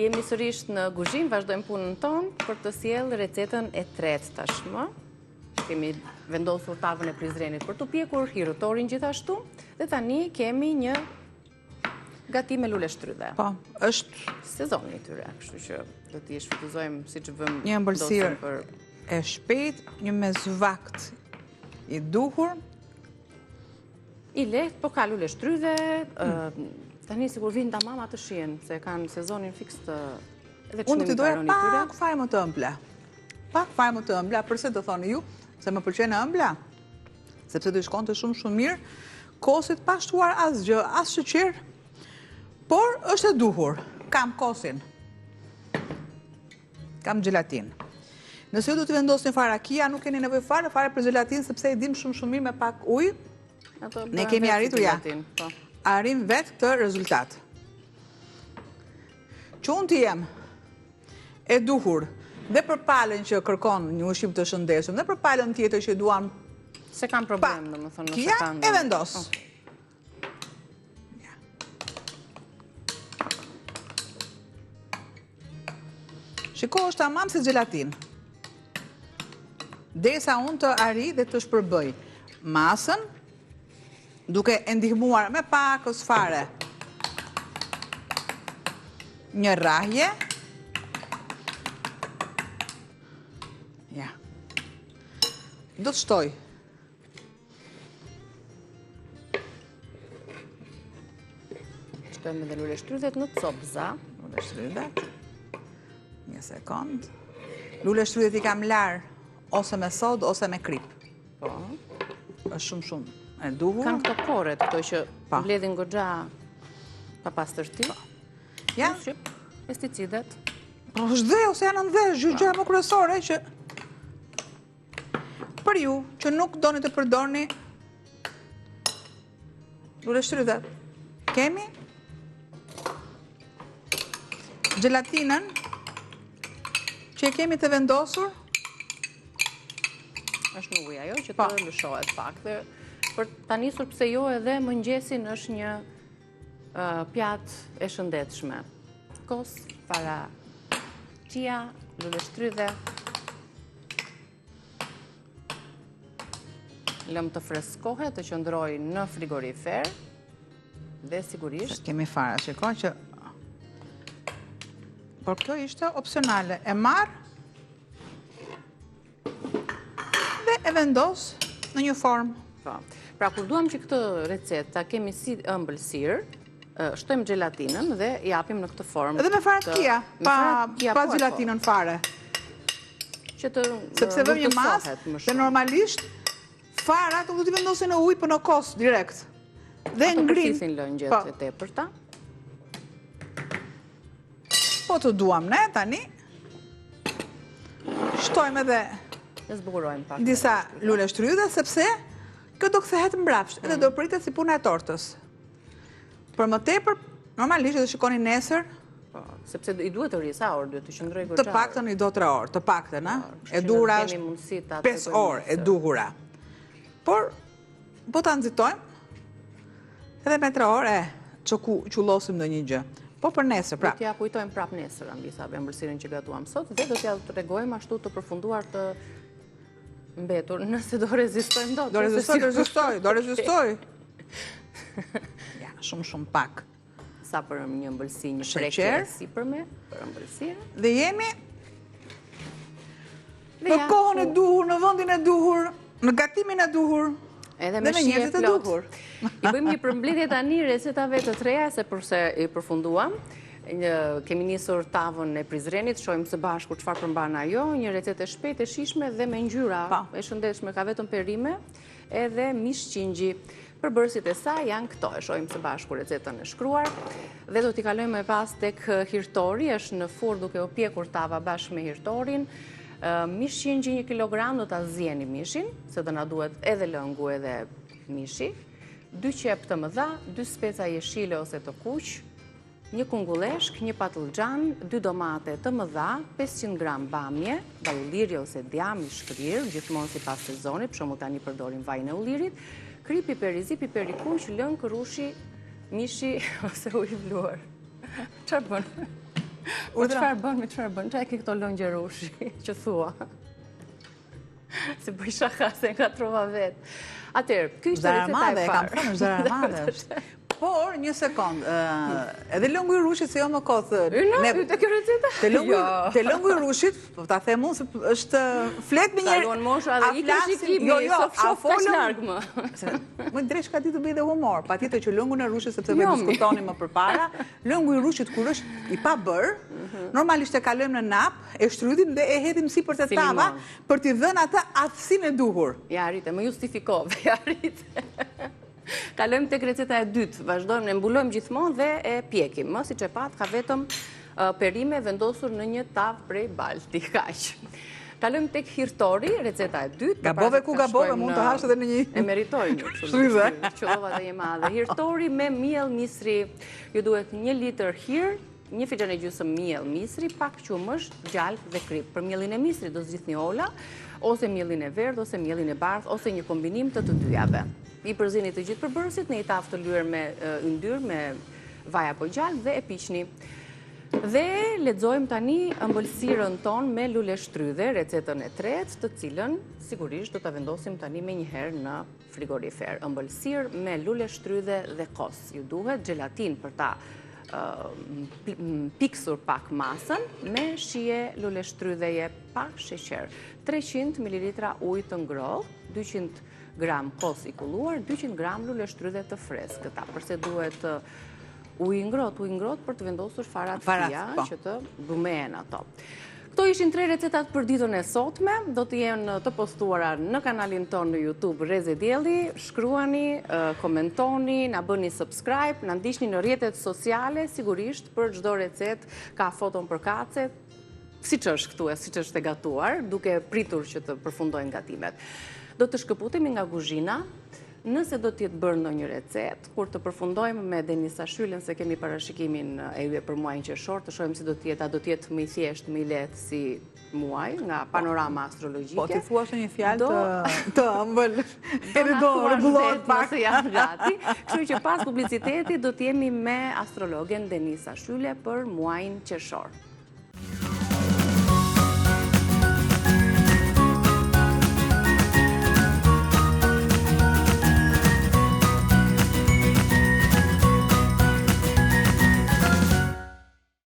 jemi sërish në kuzhinë, vazhdojmë punën tonë për të sjellë recetën e tretë tashmë. Kemi vendosur tavën e prizrenit për të pjekur, hirëtorin gjithashtu, dhe tani kemi një gati me lule shtrydhe. Po, është sezoni i tyre, kështu që do t'i shfrytëzojmë siç vëmë një ëmbëlsirë e shpejt, një mezvakt i duhur, i lehtë, po ka lule shtrydhe. Tani sigur vinë ta mama të shihen, se kanë sezonin fiks të edhe unë t'i doja tyre. pak fare më të ëmbla. Pak fare më të ëmbla, përse të thoni ju, se më pëlqen e ëmbla, sepse do i shkonte shumë mirë, kosit pa shtuar asgjë, as sheqer, por është e duhur. Kam kosin. Kam gelatin. Nëse ju do t'i vendosni fare rakia, nuk keni nevojë fare për gelatin, sepse i dim shumë mirë me pak ujë. Ne kemi arritur arrim vetë këtë rezultat. Që unë t'i jem e duhur dhe për palën që kërkon një ushqim të shëndetshëm dhe për palën tjetër që duan se kanë problem, domethënë, nëse kanë e vendos. Shiko, është tamam si gelatin. Derisa unë të arri dhe të shpërbëj masën, duke e ndihmuar me pakës fare një rrahje. Ja. Do të shtoj. Shtojmë edhe lule shtrydhet në copza. Lule shtrydhet. Një sekond. Lule shtrydhet i kam larë ose me sodë ose me krip. Po. Është shumë e duhur. Kanë këto koret, këto që mbledhin goxha pa pastërti. Ja. Pesticidet. Po është dhe, ose janë në dhe, gjë më kryesore që për ju që nuk doni të përdorni lule shtrydhet. Kemi gelatinën që e kemi të vendosur. Është në ujë ajo që të lëshohet pak. Dhe për ta nisur pse jo edhe mëngjesin është një pjatë e shëndetshme. Kos, para chia, lule shtrydhe. Lëm të freskohet, të qëndroj në frigorifer. Dhe sigurisht kemi fara, shikoj që por kjo ishte opsionale. E marr dhe e vendos në një formë. Pra, kur duam që këtë recet ta kemi si ëmbëlsirë, shtojmë gelatinën dhe i japim në këtë formë. Edhe me fare të kia, pa gelatinën fare. Sepse vëm një masë dhe normalisht farat do t'i vendosin në ujë për në kos direkt. Dhe ngrin. Ato përfisin lëngjet e tepërta. Po të duam ne tani. Shtojmë edhe disa lule shtrydhe, sepse kjo do kthehet mbrapsht edhe do pritet si puna e tortës. Për më tepër, normalisht do shikoni nesër. Sepse i duhet të risa orë, duhet të qëndroj goxha. Të paktën i do 3 orë, të paktën, e duhura është 5 orë e duhura. Por, po ta nxitojmë, edhe me 3 orë që qullosim në një gjë. Po për nesër, prap. Do t'ja kujtojmë prap nesër, Ambisa, ëmbëlsirën që gatuam sot, dhe do t'ja tregojmë ashtu të përfunduar të mbetur, nëse do rezistojmë do. Do rezistoj. Ja, shumë pak. Sa për një ëmbëlsi, një prekje si për me, për ëmbëlsirën. Dhe jemi në kohën e duhur, në vendin e duhur, në gatimin e duhur. Edhe me shije plotur. I bëjmë një përmbledhje tani recetave të treja, se përse i përfunduam. Kemi nisur tavën e prizrenit, shojmë së bashku çfarë përmban ajo, një recetë e shpejtë, e shijshme dhe me ngjyra e shëndetshme, ka vetëm perime, edhe mish qingji. Përbërësit e saj janë këto, e shojmë së bashku recetën e shkruar, dhe do t'i kalojmë e pas tek hirtori, është në furrë duke u pjekur tava bashkë me hirtorin. Mish qingji 1 kilogram, do t'a zjeni mishin, se do na duhet edhe lëngu edhe mishi, 2 qep të mëdha, 2 speca jeshile ose të kuq, 1 kungulleshk, 1 patlıcan, 2 domate të mëdha, 500 gram bamje, vaj ulliri ose djam i shkrir, gjithmonë si pas sezonit, për shembull tani përdorim vajin e ullirit, kri, piper i zi, piper i kuq, lëng, rushi, mishi ose ujë vluar. Çfarë bën? Po çfarë bën, çfarë ke këto lëngje rushi që thua? Se bëj shaka, se nga trova vetë. Atëherë, ky ishte receta e kam parë. thënë, zara madhe është. Por, një sekond, edhe lëngu i rushit se jo më kothë. Te kjo receta? Te lëngu i rushit, ta them unë se është flet me njerë. Kalon mosha dhe i kesh shikimi, shof kaç larg më. Më dresh ka ti të bëj dhe humor, pa tjetër që lëngu në rushit, sepse me diskutoni më përpara, lëngu i rushit kur është i pa bërë, normalisht e kalojmë në nap, e shtrydhim dhe e hedhim sipër te tava për t'i dhënë atë aftësinë e duhur. Ja rrite, më justifikove, ja rrite. Kalojmë tek receta e dytë, vazhdojmë, ne mbulojmë gjithmonë dhe e pjekim. Më siç e pat, ka vetëm perime vendosur në një tavë prej balti, kaq. Kalojmë tek hirtori, receta e dytë. Gabove ku gabove, mund të hash edhe në një. E meritoj një shtrydhe. Qellova dhe je madhe. Hirtori me miell misri, ju duhet 1 litër hir, 1 fiçan e gjysmë miell misri, pak qumësht, gjalp dhe krip. Për miellin e misrit do zgjidhni ola, ose miellin e verdh, ose miellin e bardh, ose një kombinim të dyjave. I përzini të gjithë përbërësit në një tavë të lyer me yndyrë, me vaj apo gjalp dhe e piqni. Dhe lexojmë tani ëmbëlsirën tonë me lule shtrydhe, recetën e tretë, të cilën sigurisht do ta vendosim tani me njëherë në frigorifer. Ëmbëlsirë me lule shtrydhe dhe kos. Ju duhet gelatin për ta piksur pak masën me shije lule shtrydheje pa sheqer. 300 ml ujë të ngrohtë, 200 gram kos i kulluar, 200 gram lule shtrydhe të freskëta. Përse duhet ujë ngrohtë për të vendosur farat fia që të brumehen ato. Këto ishin 3 recetat për ditën e sotme, do të jenë të postuara në kanalin tonë në YouTube Reze Dielli. Shkruani, komentoni, na bëni subscribe, na ndiqni në rrjetet sociale, sigurisht për çdo recet ka foton për kacet, siç është këtu, siç është e gatuar, duke pritur që të përfundojnë gatimet. Do të shkëputemi nga kuzhina, nëse do t'jetë bërë ndonjë recet, kur të përfundojmë me Denisa Shylën, se kemi parashikimin e yje për muajin qershor, të shohim si do t'jetë, a do t'jetë më i thjeshtë, më i lehtë si muaj, nga panorama astrologjike. Po ti thuash një fjalë të ëmbël, edhe do rregullohet pak. Nëse janë gati. Kështu që pas publicitetit do t'jemi me astrologen Denisa Shyle për muajin qershor.